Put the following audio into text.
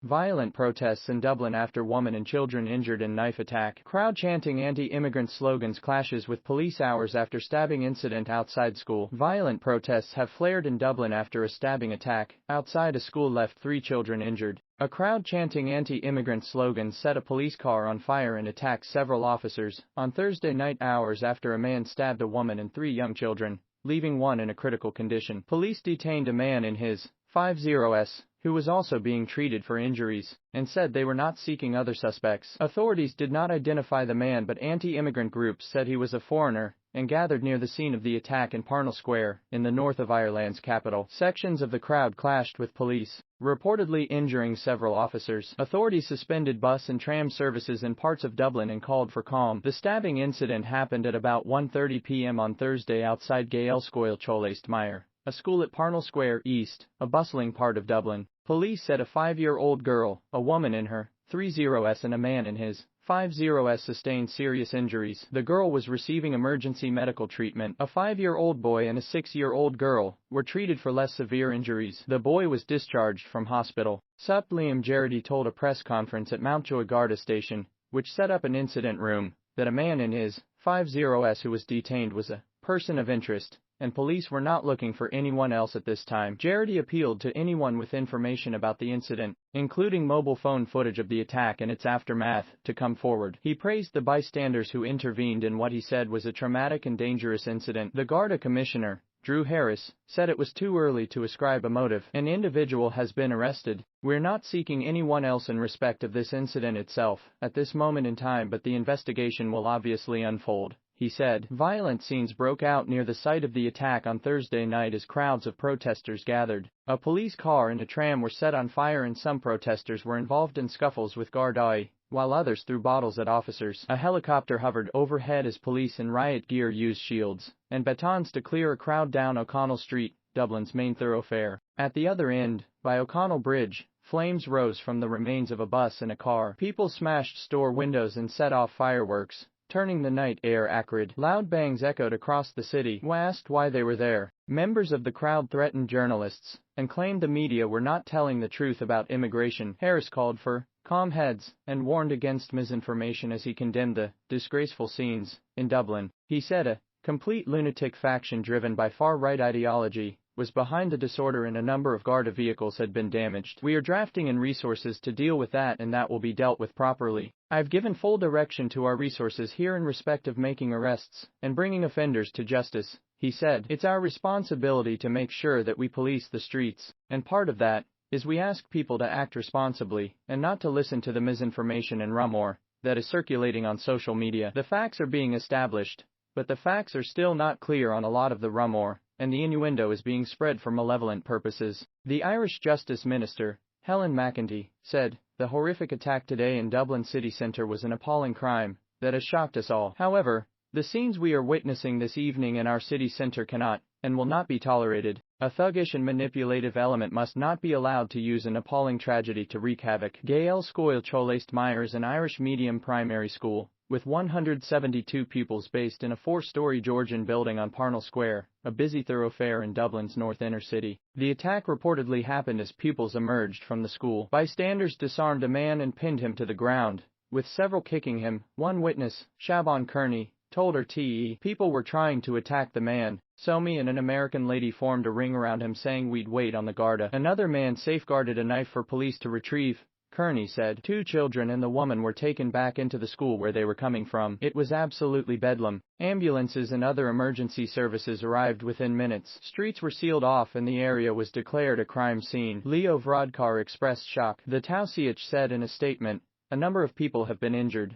Violent protests in Dublin after woman and children injured in knife attack. Crowd chanting anti-immigrant slogans clashes with police hours after stabbing incident outside school. Violent protests have flared in Dublin after a stabbing attack outside a school left 3 children injured. A crowd chanting anti-immigrant slogans set a police car on fire and attacked several officers on Thursday night hours after a man stabbed a woman and 3 young children, leaving one in a critical condition. Police detained a man in his 50s, who was also being treated for injuries, and said they were not seeking other suspects. Authorities did not identify the man, but anti-immigrant groups said he was a foreigner, and gathered near the scene of the attack in Parnell Square, in the north of Ireland's capital. Sections of the crowd clashed with police, reportedly injuring several officers. Authorities suspended bus and tram services in parts of Dublin and called for calm. The stabbing incident happened at about 1:30 p.m. on Thursday outside Gael Scoil Choleist a school at Parnell Square East, a bustling part of Dublin. Police said a 5-year-old girl, a woman in her 30s and a man in his 50s sustained serious injuries. The girl was receiving emergency medical treatment. A 5-year-old boy and a 6-year-old girl were treated for less severe injuries. The boy was discharged from hospital. Sup Liam Gerrity told a press conference at Mountjoy Garda station, which set up an incident room, that a man in his 50s who was detained was a person of interest, and police were not looking for anyone else at this time. Gerrity appealed to anyone with information about the incident, including mobile phone footage of the attack and its aftermath, to come forward. He praised the bystanders who intervened in what he said was a traumatic and dangerous incident. The Garda Commissioner, Drew Harris, said it was too early to ascribe a motive. An individual has been arrested. We're not seeking anyone else in respect of this incident itself at this moment in time, but the investigation will obviously unfold, he said. Violent scenes broke out near the site of the attack on Thursday night as crowds of protesters gathered. A police car and a tram were set on fire and some protesters were involved in scuffles with Gardaí, while others threw bottles at officers. A helicopter hovered overhead as police in riot gear used shields and batons to clear a crowd down O'Connell Street, Dublin's main thoroughfare. At the other end, by O'Connell Bridge, flames rose from the remains of a bus and a car. People smashed store windows and set off fireworks, turning the night air acrid. Loud bangs echoed across the city. When asked why they were there, members of the crowd threatened journalists and claimed the media were not telling the truth about immigration. Harris called for calm heads and warned against misinformation as he condemned the disgraceful scenes in Dublin. He said a complete lunatic faction driven by far-right ideology was behind the disorder and a number of Garda vehicles had been damaged. We are drafting in resources to deal with that, and that will be dealt with properly. I've given full direction to our resources here in respect of making arrests and bringing offenders to justice, he said. It's our responsibility to make sure that we police the streets, and part of that is we ask people to act responsibly and not to listen to the misinformation and rumor that is circulating on social media. The facts are being established, but the facts are still not clear on a lot of the rumor, and the innuendo is being spread for malevolent purposes. The Irish Justice Minister, Helen McEntee, said, "The horrific attack today in Dublin city centre was an appalling crime that has shocked us all. However, the scenes we are witnessing this evening in our city centre cannot and will not be tolerated. A thuggish and manipulative element must not be allowed to use an appalling tragedy to wreak havoc." Gael Scoil Choleist is an Irish medium primary school with 172 pupils based in a 4-story Georgian building on Parnell Square, a busy thoroughfare in Dublin's north inner city. The attack reportedly happened as pupils emerged from the school. Bystanders disarmed a man and pinned him to the ground, with several kicking him. One witness, Siobhan Kearney, told RTE, "People were trying to attack the man, so me and an American lady formed a ring around him saying we'd wait on the Garda. Another man safeguarded a knife for police to retrieve." Kearney said 2 children and the woman were taken back into the school where they were coming from. "It was absolutely bedlam. Ambulances and other emergency services arrived within minutes. Streets were sealed off and the area was declared a crime scene." Leo Varadkar expressed shock. The Taoiseach said in a statement, "A number of people have been injured."